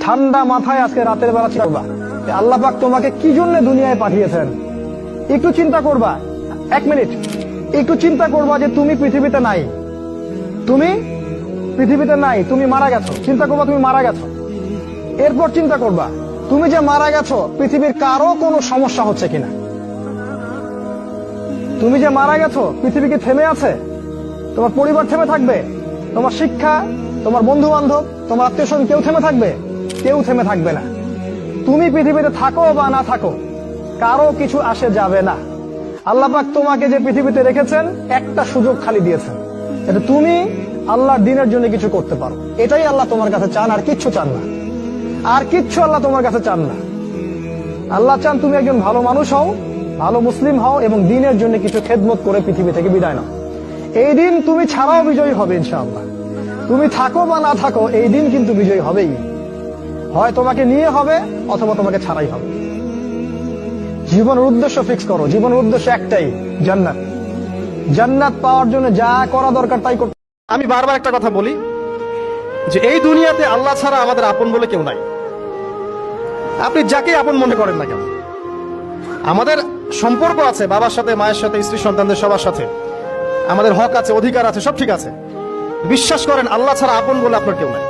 ঠান্ডা মাথায় আজকে রাতের বেলা চিন্তা করবা আল্লাহ পাক তোমাকে কি জন্য দুনিয়ায় পাঠিয়েছেন। একটু চিন্তা করবা, 1 মিনিট একটু চিন্তা করবা যে তুমি পৃথিবীতে নাই, তুমি পৃথিবীতে নাই, তুমি মারা গেছো। চিন্তা করবা তুমি মারা গেছো। এরপর চিন্তা করবা তুমি যে মারা গেছো পৃথিবীর কারো কোনো সমস্যা হচ্ছে কিনা। তুমি যে মারা গেছো পৃথিবী কি থেমে আছে? তোমার পরিবার থেমে থাকবে? তোমার শিক্ষা, তোমার বন্ধু বান্ধব, তোমার আত্মীয় স্বজন কেউ থেমে থাকবে? কেউ থেমে থাকবে না। তুমি পৃথিবীতে থাকো বা না থাকো কারো কিছু আসে যাবে না। আল্লাহ পাক তোমাকে যে পৃথিবীতে রেখেছেন একটা সুযোগ খালি দিয়েছেন, এটা তুমি আল্লাহর দ্বীনের জন্য কিছু করতে পারো। এটাই আল্লাহ তোমার কাছে চান, আর কিচ্ছু চান না। আর কিচ্ছু আল্লাহ তোমার কাছে চান না। আল্লাহ চান তুমি একজন ভালো মানুষ হও, ভালো মুসলিম হও এবং দ্বীনের জন্য কিছু খেদমত করে পৃথিবী থেকে বিদায় নাও। এই দিন তুমি ছাড়াও বিজয়ী হবে ইনশাআল্লাহ। তুমি থাকো বা না থাকো এই দিন কিন্তু বিজয়ী হবেই। হয় তোমাকে নিয়ে হবে অথবা তোমাকে ছাড়াই হবে। জীবনের উদ্দেশ্য ফিক্স করো। জীবনের উদ্দেশ্য একটাই, জান্নাত। জান্নাত পাওয়ার জন্য যা করা দরকার তাই করতে। আমি বারবার একটা কথা বলি যে এই দুনিয়াতে আল্লাহ ছাড়া আমাদের আপন বলে কেউ নাই। আপনি যাকে আপন মনে করেন না কেন, আমাদের সম্পর্ক আছে বাবার সাথে, মায়ের সাথে, স্ত্রী সন্তানদের সবার সাথে, আমাদের হক আছে, অধিকার আছে, সব ঠিক আছে। বিশ্বাস করেন আল্লাহ ছাড়া আপন বলে আপনার কেউ নাই।